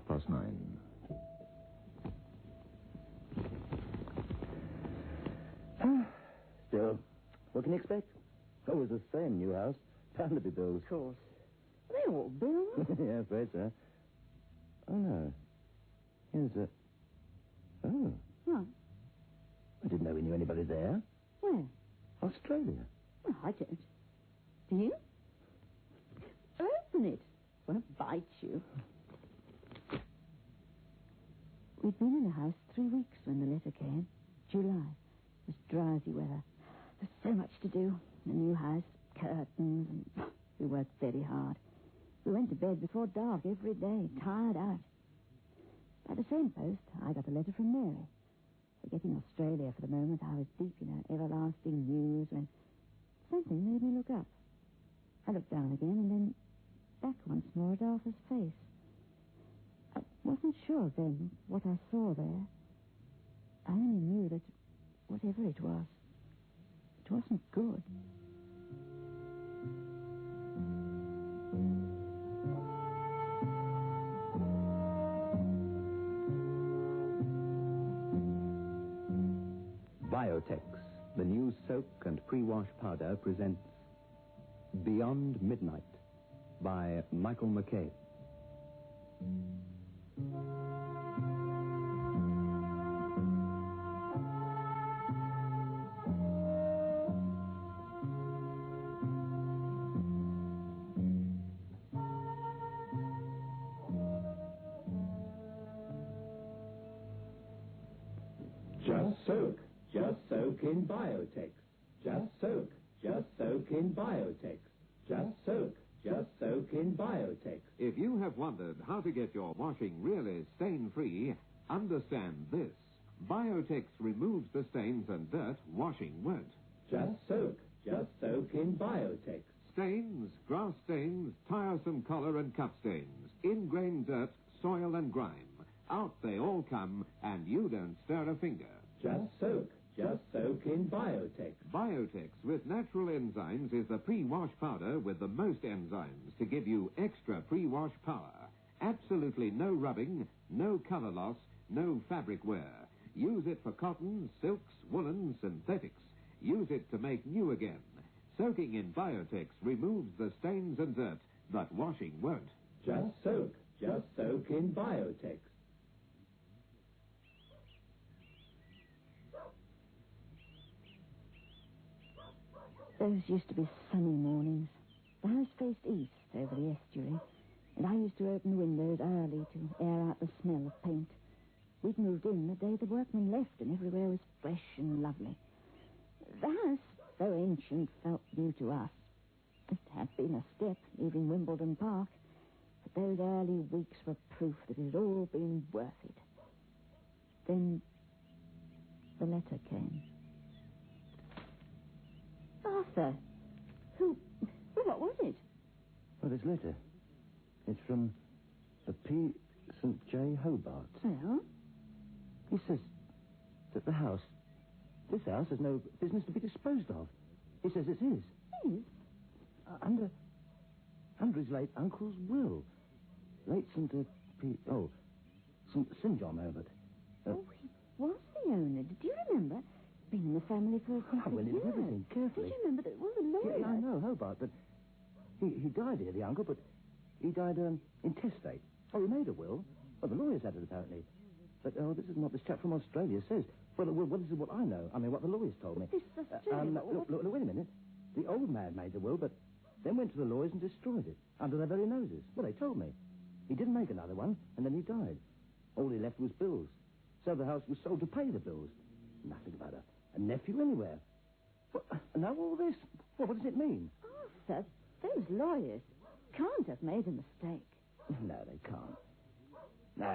9:30. Still, what can you expect? Always the same new house. Bound to be bills. Of course. They're all bills. Yeah, afraid so. Oh, no. Here's a... Oh. What? I didn't know we knew anybody there. Where? Australia. Well, I don't. Do you? Open it. Won't bite you. We'd been in the house 3 weeks when the letter came. July. It was drowsy weather. There's so much to do. The new house, curtains, and we worked very hard. We went to bed before dark every day, tired out. By the same post, I got a letter from Mary. Forgetting Australia for the moment, I was deep in her everlasting news when something made me look up. I looked down again and then back once more at Arthur's face. I wasn't sure then what I saw there. I only knew that whatever it wasn't good. Biotex, the new soak and pre-wash powder, presents Beyond Midnight by Michael McCabe. Just soak in Biotex. Just soak in Biotex. Just soak in Biotex. If you have wondered how to get your washing really stain-free, understand this. Biotex removes the stains and dirt washing won't. Just soak in Biotex. Stains, grass stains, tiresome collar and cup stains, ingrained dirt, soil and grime. Out they all come, and you don't stir a finger. Just soak in Biotex. Biotex with natural enzymes is the pre-wash powder with the most enzymes to give you extra pre-wash power. Absolutely no rubbing, no color loss, no fabric wear. Use it for cotton, silks, woolen, synthetics. Use it to make new again. Soaking in Biotex removes the stains and dirt, but washing won't. Just soak in Biotex. Those used to be sunny mornings. The house faced east over the estuary, and I used to open the windows early to air out the smell of paint. We'd moved in the day the workmen left, and everywhere was fresh and lovely. The house, though ancient, felt new to us. It had been a step leaving Wimbledon Park, but those early weeks were proof that it had all been worth it. Then the letter came. Arthur, what was it? Well, this letter. It's from a P. St. J. Hobart. Well? He says that this house has no business to be disposed of. He says it is. Is? Under his late uncle's will. Late St. St. John Hobart. He was the owner. Do you remember? Been in the family for I went into everything carefully. Did you remember that it was a lawyer? Yeah, I know, Hobart, but he died here, the uncle, but he died intestate. Oh, he made a will. Well, the lawyers had it, apparently. But, this is what this chap from Australia says. Well, this is what I know. I mean, what the lawyers told me. This is Australia. Look, wait a minute. The old man made the will, but then went to the lawyers and destroyed it under their very noses. Well, they told me. He didn't make another one, and then he died. All he left was bills. So the house was sold to pay the bills. Nothing about a nephew anywhere. Now all this, what does it mean? Arthur, those lawyers can't have made a mistake. No, they can't.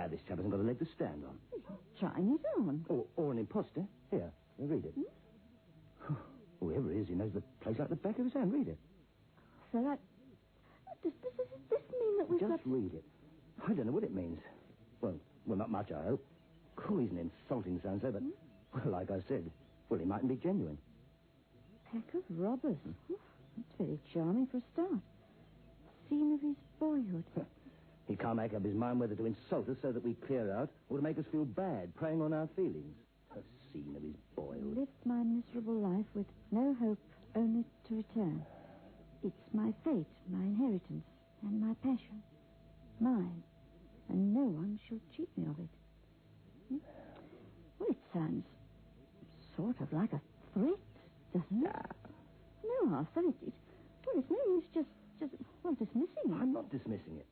This chap hasn't got a leg to stand on. He's trying it on. Or an imposter. Here, read it. Whoever it is, he knows the place like the back of his hand. Read it. So does this mean that we've Just read it. I don't know what it means. Well, not much, I hope. He's an insulting so-and-so, but, well, like I said, he mightn't be genuine. Pack of robbers. That's very charming for a start. Scene of his boyhood. He can't make up his mind whether to insult us so that we clear out or to make us feel bad, preying on our feelings. The scene of his boiled. Lived my miserable life with no hope only to return. It's my fate, my inheritance, and my passion. Mine, and no one shall cheat me of it. Well, it sounds sort of like a threat, doesn't it? No, Arthur, it's no use just dismissing it. I'm not dismissing it.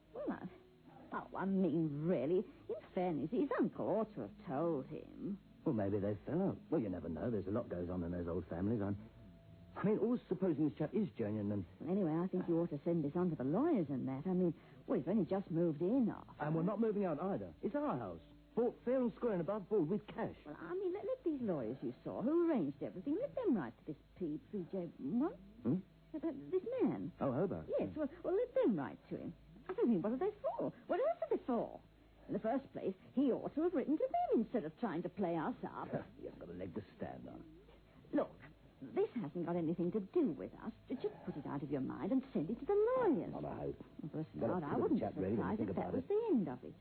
Well, I mean, really, in fairness, his uncle ought to have told him. Well, maybe they fell out. Well, you never know. There's a lot goes on in those old families. I mean, always supposing this chap is genuine and... Well, anyway, I think you ought to send this on to the lawyers and that. I mean, we've only just moved in, Arthur. And we're not moving out either. It's our house. Bought fair and square and above board with cash. Well, I mean, let these lawyers you saw, who arranged everything, let them write to this P3J... What? This man. Oh, Hobart. Yes, well, let them write to him. I mean, what are they for? What else are they for? In the first place, he ought to have written to them instead of trying to play us up. He hasn't got a leg to stand on. Look, this hasn't got anything to do with us. Just put it out of your mind and send it to the lawyers. Not a hope. Well, for a start, I wouldn't be surprised if that was the end of it.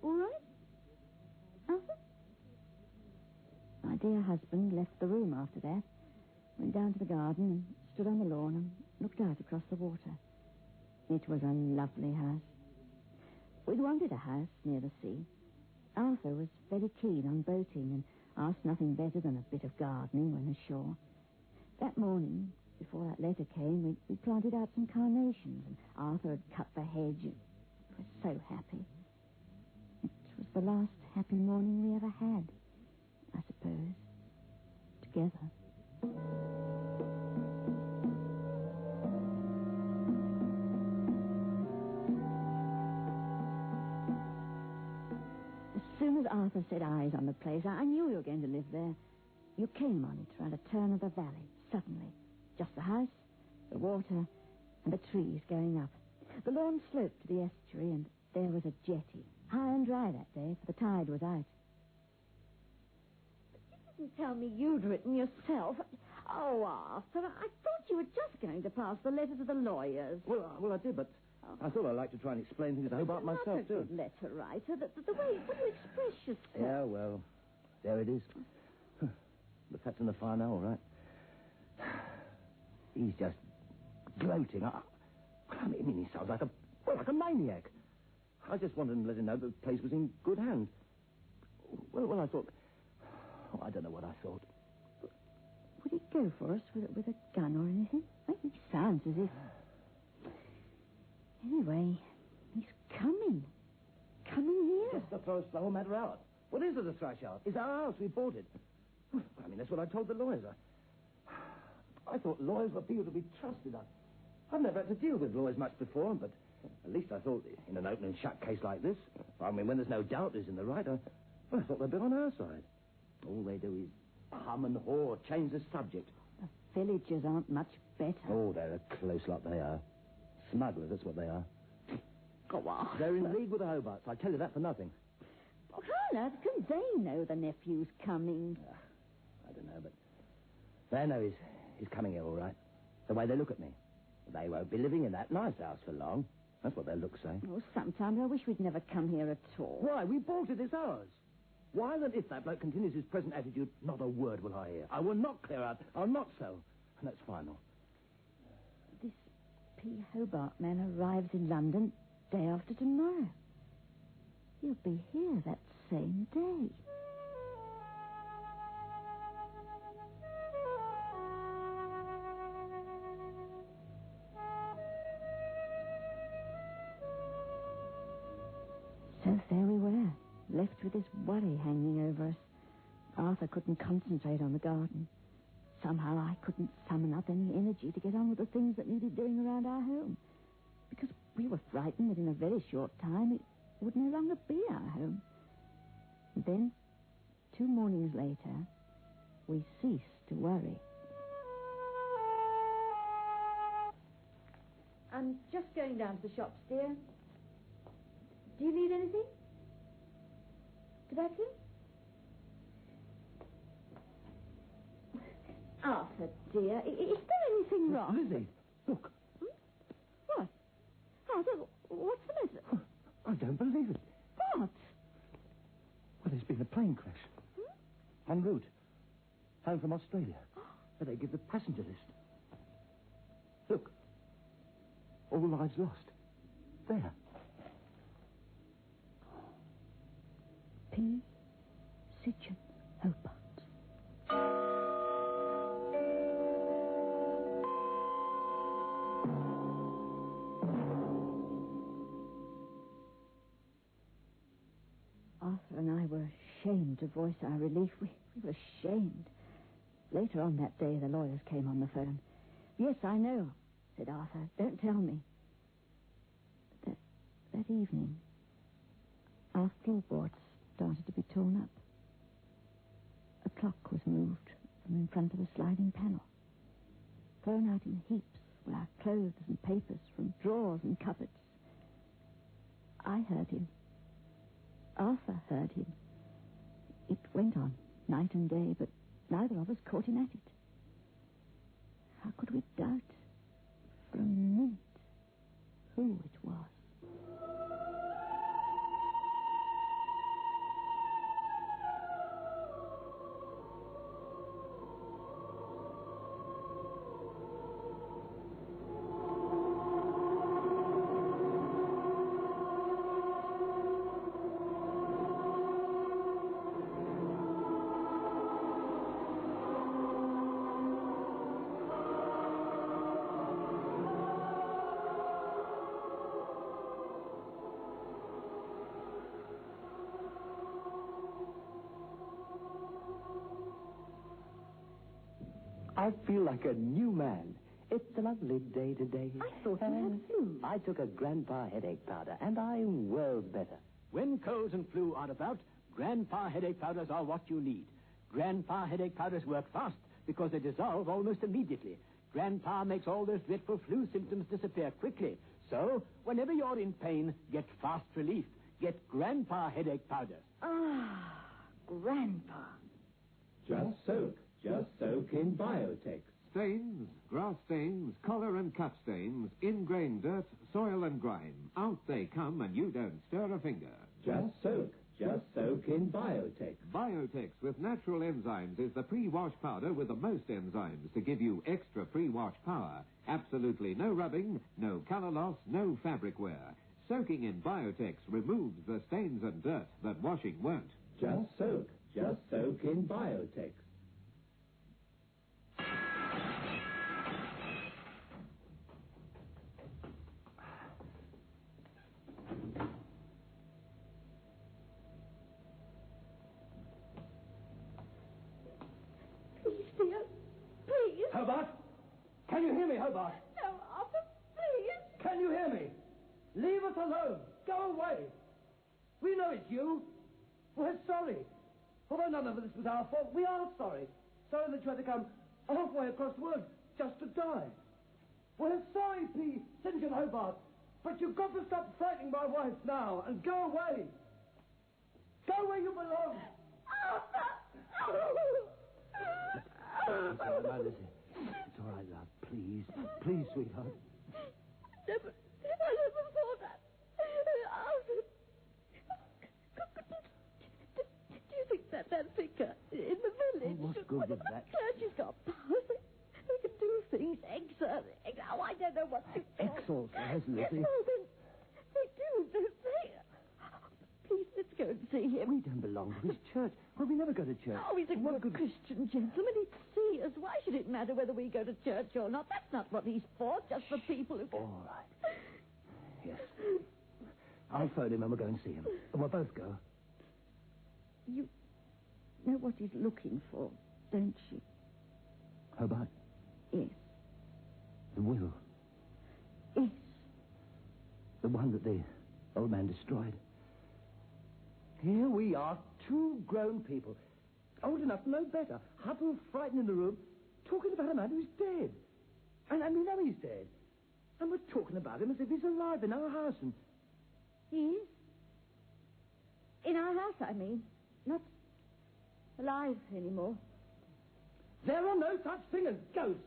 All right? Arthur? My dear husband left the room after that, went down to the garden and stood on the lawn and looked out across the water. It was a lovely house. We'd wanted a house near the sea. Arthur was very keen on boating and asked nothing better than a bit of gardening when ashore. That morning, before that letter came, we planted out some carnations, and Arthur had cut the hedge. And I was so happy. It was the last happy morning we ever had, I suppose, together. As soon as Arthur set eyes on the place, I knew we were going to live there. You came on it round a turn of the valley, suddenly. Just the house, the water, and the trees going up. The lawn sloped to the estuary, and there was a jetty. High and dry that day, for the tide was out. You didn't tell me you'd written yourself. Oh, Arthur, I thought you were just going to pass the letter to the lawyers. Well, I did, but I thought I'd like to try and explain things to Hobart myself, too. Not a good letter writer. The way you express yourself. Yeah, well, there it is. The fat's in the fire now, all right. He's just gloating. I mean, he sounds like a maniac. I just wanted to let him know the place was in good hands. Well, I thought... Oh, I don't know what I thought. Would he go for us with a gun or anything? It sounds as if... Anyway, he's coming. Coming here. Just to throw the whole matter out. What is it, a thrash out? It's our house. We bought it. I mean, that's what I told the lawyers. I thought lawyers were people to be trusted. I've never had to deal with lawyers much before, but at least I thought in an open and shut case like this, I mean, when there's no doubt who's in the right, I thought they'd be on our side. All they do is hum and haw, change the subject. The villagers aren't much better. Oh, they're a close lot, they are. Smugglers, that's what they are. Go on. They're in league with the Hobarts, I tell you that for nothing. Well, how on earth can they know the nephew's coming? I don't know, but they know he's coming here all right. The way they look at me. They won't be living in that nice house for long. That's what their looks say. Oh, sometimes I wish we'd never come here at all. Why? We bought it. It's ours. Why then, if that bloke continues his present attitude, not a word will I hear. I will not clear out. I'll not sell. And that's final. This P. Hobart man arrives in London day after tomorrow. He'll be here that same day. So there we were, left with this worry hanging over us. Arthur couldn't concentrate on the garden. Somehow I couldn't summon up any energy to get on with the things that needed doing around our home. Because we were frightened that in a very short time it would no longer be our home. And then, 2 mornings later, we ceased to worry. I'm just going down to the shops, dear. Do you need anything? Tobacco? Arthur, dear, is there anything wrong? Lizzie, look. What? Arthur, what's the matter? I don't believe it. What? Well, there's been a plane crash. En route. Home from Australia. Where they give the passenger list. Look. All lives lost. There. P. Sitchin Hobart. Arthur and I were ashamed to voice our relief. We were ashamed. Later on that day, the lawyers came on the phone. Yes, I know, said Arthur. Don't tell me. That evening, our floorboards started to be torn up. A clock was moved from in front of a sliding panel. Thrown out in heaps were our clothes and papers from drawers and cupboards. I heard him. Arthur heard him. It went on night and day, but neither of us caught him at it. How could we doubt for a minute who it was? I feel like a new man. It's a lovely day today. I thought you had flu. I took a Grandpa headache powder, and I'm well better. When colds and flu are about, Grandpa headache powders are what you need. Grandpa headache powders work fast because they dissolve almost immediately. Grandpa makes all those dreadful flu symptoms disappear quickly. So, whenever you're in pain, get fast relief. Get Grandpa headache powders. Ah, Grandpa. Just soak in Biotex. Stains, grass stains, collar and cut stains, ingrained dirt, soil and grime. Out they come and you don't stir a finger. Just soak in Biotex. Biotex with natural enzymes is the pre-wash powder with the most enzymes to give you extra pre-wash power. Absolutely no rubbing, no color loss, no fabric wear. Soaking in Biotex removes the stains and dirt that washing won't. Just soak in Biotex. Please, dear. Please. Hobart? Can you hear me, Hobart? No, Arthur, please. Can you hear me? Leave us alone. Go away. We know it's you. We're sorry. Although none of this was our fault, we are sorry. Sorry that you had to come halfway across the world just to die. We're sorry, P. St. John Hobart. But you've got to stop frightening my wife now and go away. Go where you belong. It's all right, Lizzie. It's all right, love. Please. Please, sweetheart. I never thought that. Do you think that figure in the village? Oh, what's good with that? Clergy's got powers. They can do things. Oh, I don't know what to call. Exorcise, Lizzie. Oh, they do, don't they? Please, let's go and see him. We don't belong to his church. Well, we never go to church. Oh, he's a good Christian gentleman. He'd see us. Why should it matter whether we go to church or not? That's not what he's for, just for people who... All right. Yes. I'll phone him and we'll go and see him. And we'll both go. You know what he's looking for, don't you? Hobart? Yes. The will. Yes. The one that the old man destroyed. Here we are, two grown people, old enough to know better, huddled, frightened in the room, talking about a man who's dead. And we know he's dead. And we're talking about him as if he's alive in our house. And He is? In our house, I mean. Not alive anymore. there are no such thing as ghosts.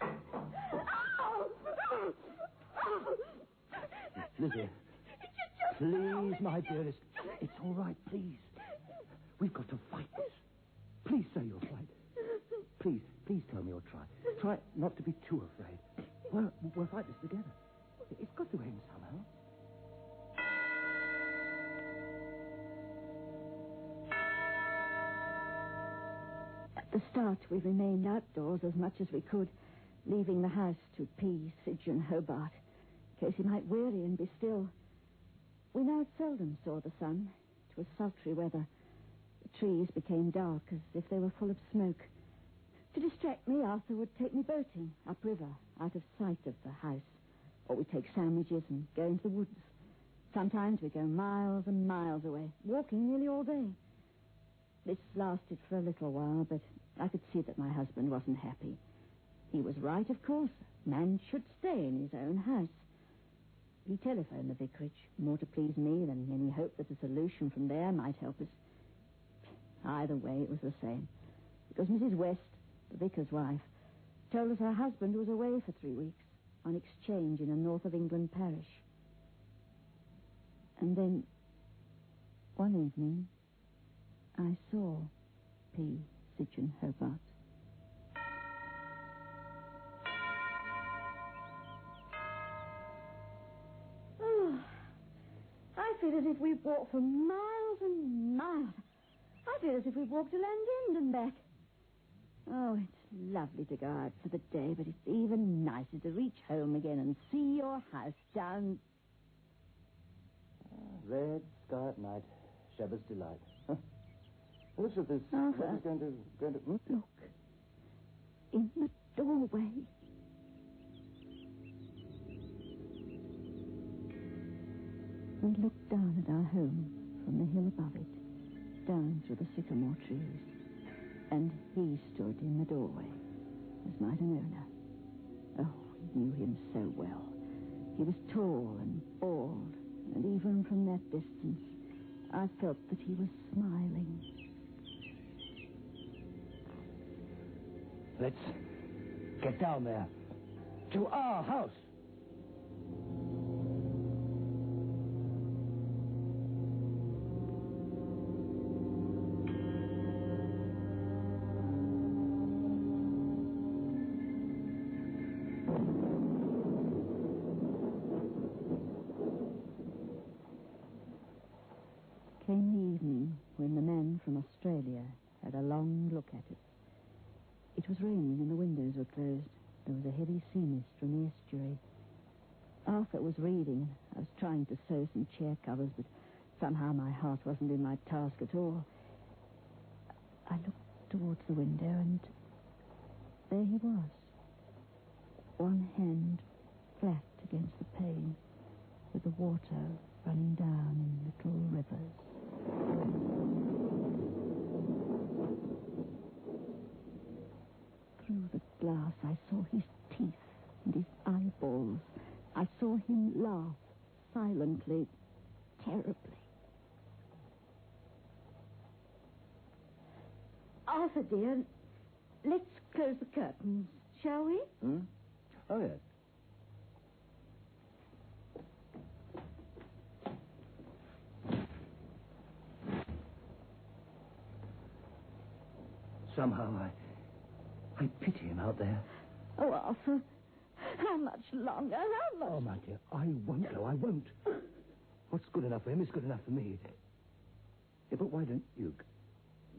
Oh! Lizzie, Please, my dearest. It's all right, please. We've got to fight this. Please say you'll fight. Please tell me you'll try. Try not to be too afraid. We'll fight this together. It's got to end somehow. At the start, we remained outdoors as much as we could, leaving the house to P, Sidge and Hobart, in case he might weary and be still. We now seldom saw the sun. It was sultry weather. The trees became dark as if they were full of smoke. To distract me, Arthur would take me boating upriver, out of sight of the house. Or we'd take sandwiches and go into the woods. Sometimes we'd go miles and miles away, walking nearly all day. This lasted for a little while, but I could see that my husband wasn't happy. He was right, of course. Man should stay in his own house. He telephoned the vicarage, more to please me than any hope that a solution from there might help us. Either way, it was the same. Because Mrs. West, the vicar's wife, told us her husband was away for 3 weeks on exchange in a north of England parish. And then, one evening, I saw P. Sidge and Hobart. Oh, I feel as if we've walked for miles and miles. I feel as if we've walked to Land's End and back. Oh, it's lovely to go out for the day, but it's even nicer to reach home again and see your house down... Red sky at night. Shepherd's delight. Looks as if this... Arthur. What is going to... Look, in the doorway. We looked down at our home from the hill above it, down through the sycamore trees. And he stood in the doorway, as might an owner. Oh, we knew him so well. He was tall and bald, and even from that distance, I felt that he was smiling. Let's get down there. To our house. Came the evening when the men from Australia had a long look at us. It was raining and the windows were closed. There was a heavy sea mist from the estuary. Arthur was reading. I was trying to sew some chair covers, but somehow my heart wasn't in my task at all. I looked towards the window, and there he was. One hand flat against the pane, with the water running down in little rivers. Through the glass, I saw his teeth and his eyeballs. I saw him laugh silently, terribly. Arthur, dear, let's close the curtains, shall we? Oh, yes. Somehow I pity him out there. Oh, Arthur, how much longer? How much? Oh, my dear, I won't go. I won't. What's good enough for him is good enough for me. Yeah, but why don't you...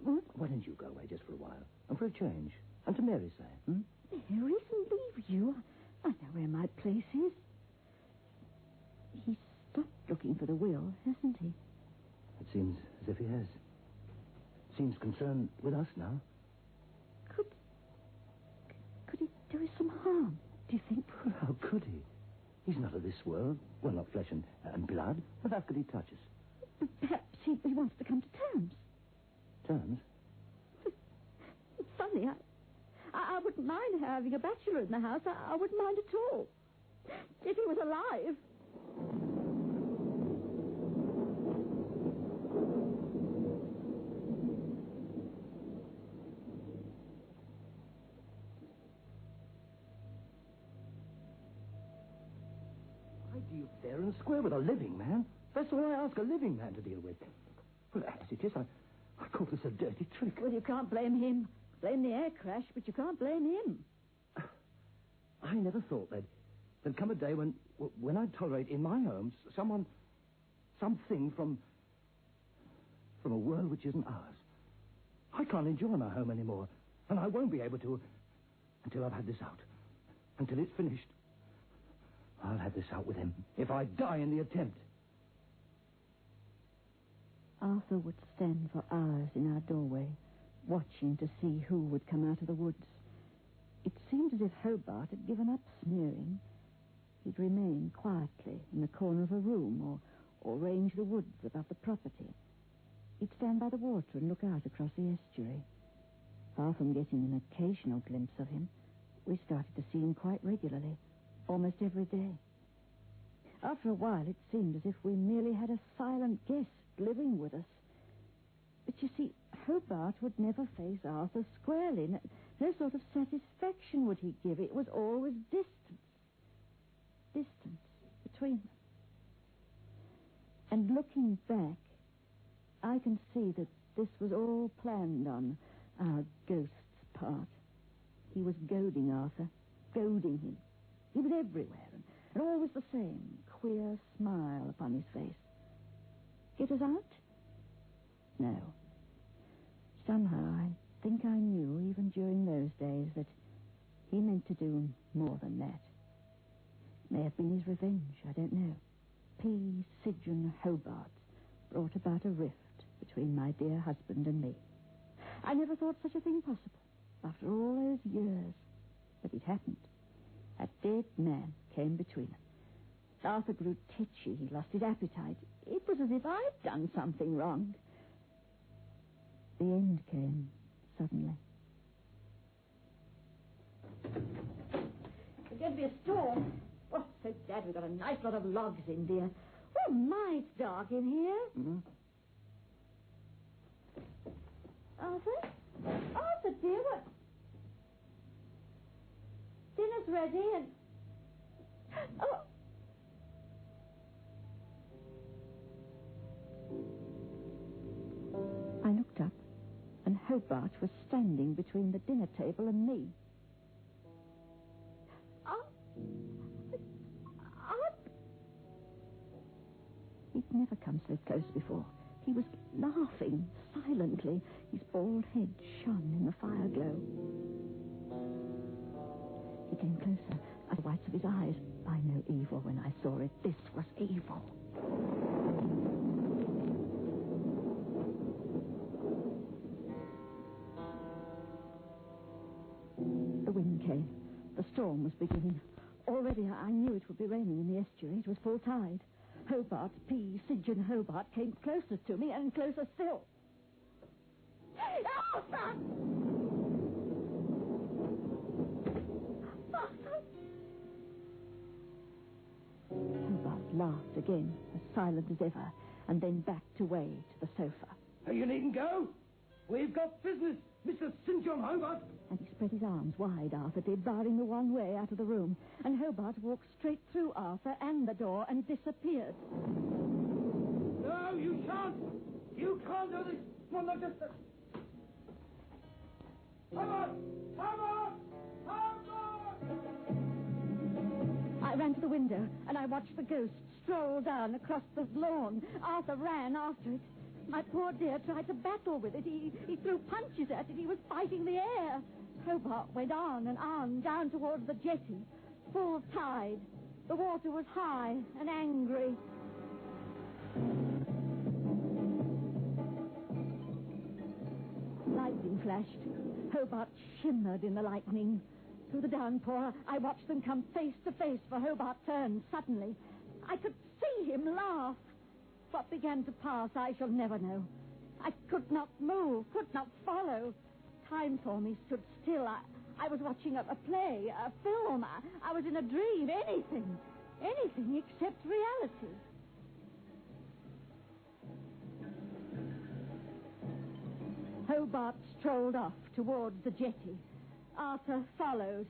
What? Why don't you go away just for a while? And for a change. And to Mary's side, There isn't leave you. I know where my place is. He's stopped looking for the will, hasn't he? It seems as if he has. Seems concerned with us now. Could he do us some harm, do you think? Well, how could he? He's not of this world. Well, not flesh and blood. But how could he touch us? But perhaps he wants to come to terms. Terms? It's funny. I wouldn't mind having a bachelor in the house. I wouldn't mind at all. If he was alive. Why do you fair and square with a living man? That's all I ask a living man to deal with. Well, as it is, I call this a dirty trick. Well, you can't blame him. Blame the air crash, but you can't blame him. I never thought there'd come a day when I'd tolerate in my home something from a world which isn't ours. I can't enjoy my home anymore, and I won't be able to until I've had this out. Until it's finished. I'll have this out with him if I die in the attempt. Arthur would stand for hours in our doorway, watching to see who would come out of the woods. It seemed as if Hobart had given up sneering. He'd remain quietly in the corner of a room or range the woods about the property. He'd stand by the water and look out across the estuary. Far from getting an occasional glimpse of him, we started to see him quite regularly, almost every day. After a while, it seemed as if we merely had a silent guest living with us. But you see, Hobart would never face Arthur squarely. No sort of satisfaction would he give. It was always distance. Distance between them. And looking back, I can see that this was all planned on our ghost's part. He was goading Arthur, goading him. He was everywhere, and always the same queer smile upon his face. Get us out? No. Somehow, I think I knew, even during those days, that he meant to do more than that. It may have been his revenge, I don't know. P. Sidgeon Hobart brought about a rift between my dear husband and me. I never thought such a thing possible, after all those years. But it happened. A dead man came between us. Arthur grew titchy. He lost his appetite. It was as if I'd done something wrong. The end came suddenly. There's going to be a storm. Oh, so glad we've got a nice lot of logs in, dear. Oh, my, it's dark in here. Mm-hmm. Arthur? Arthur, dear, what? Dinner's ready and... Oh! I looked up, and Hobart was standing between the dinner table and me. He'd never come so close before. He was laughing silently. His bald head shone in the fire glow. He came closer, at the whites of his eyes. I know evil when I saw it. This was evil. The wind came. The storm was beginning. Already I knew it would be raining in the estuary. It was full tide. Hobart, P. Sidgeon Hobart, came closer to me and closer still. Arthur! Hobart laughed again, as silent as ever, and then backed away to the sofa. You needn't go. We've got business, Mr. St. John Hobart. And he spread his arms wide, Arthur did, barring the one way out of the room. And Hobart walked straight through Arthur and the door and disappeared. No, you shan't. You can't do this. Well, not just... Hobart! Hobart! Hobart! I ran to the window, and I watched the ghost stroll down across the lawn. Arthur ran after it. My poor dear tried to battle with it. He threw punches at it. He was fighting the air. Hobart went on and on, down towards the jetty. Full tide. The water was high and angry. Lightning flashed. Hobart shimmered in the lightning. Through the downpour, I watched them come face to face, for Hobart turned suddenly. I could see him laugh. What began to pass, I shall never know. I could not move, could not follow. Time for me stood still. I was watching a play, a film. I was in a dream, anything except reality. Hobart strolled off towards the jetty. Arthur followed.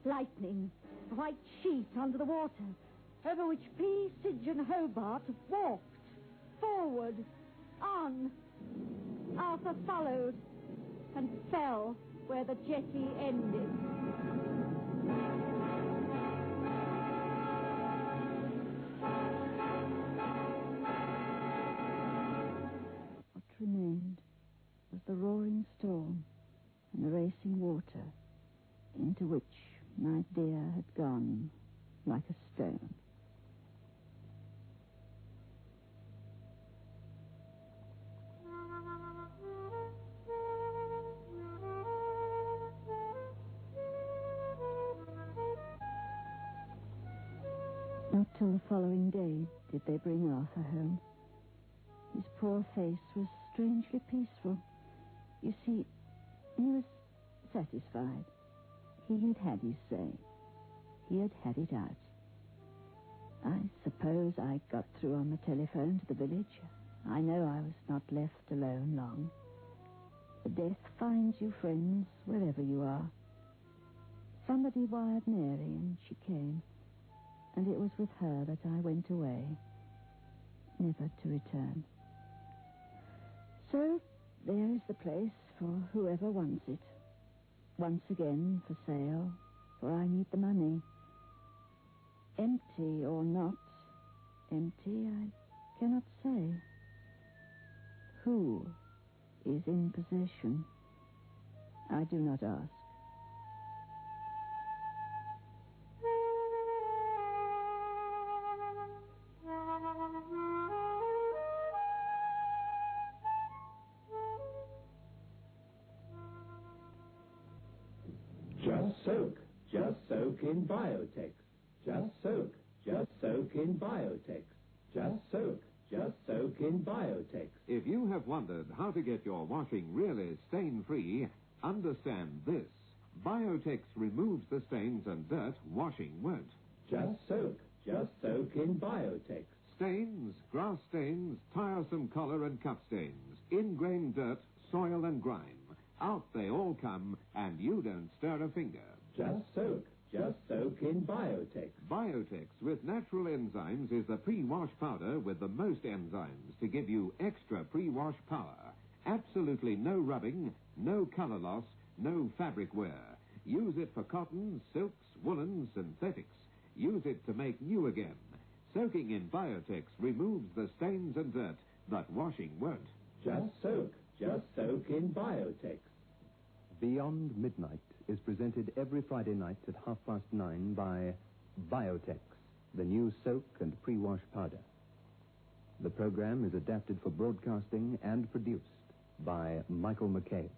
Lightning, a white sheet under the water, over which P. Sidgeon Hobart walked Forward! On! Arthur followed and fell where the jetty ended. What remained was the roaring storm and the racing water, into which my dear had gone like a stone. Not till the following day did they bring Arthur home. His poor face was strangely peaceful. You see, he was satisfied. He had had his say. He had had it out. I suppose I got through on the telephone to the village. I know I was not left alone long. But death finds you friends wherever you are. Somebody wired Mary, and she came. And it was with her that I went away, never to return. So there is the place for whoever wants it. Once again for sale, for I need the money. Empty or not empty, I cannot say. Who is in possession? I do not ask. Just soak in Biotex. Just soak in Biotex. Just soak in Biotex. If you have wondered how to get your washing really stain-free, understand this. Biotex removes the stains and dirt washing won't. Just soak in Biotex. Stains, grass stains, tiresome collar and cuff stains, ingrained dirt, soil and grime. Out they all come, and you don't stir a finger. Just soak in Biotex. Biotex with natural enzymes is the pre-wash powder with the most enzymes to give you extra pre-wash power. Absolutely no rubbing, no color loss, no fabric wear. Use it for cottons, silks, woolens, synthetics. Use it to make new again. Soaking in Biotex removes the stains and dirt, but washing won't. Just soak in Biotex. Beyond Midnight is presented every Friday night at 9:30 by Biotex, the new soak and pre-wash powder. The program is adapted for broadcasting and produced by Michael McCabe.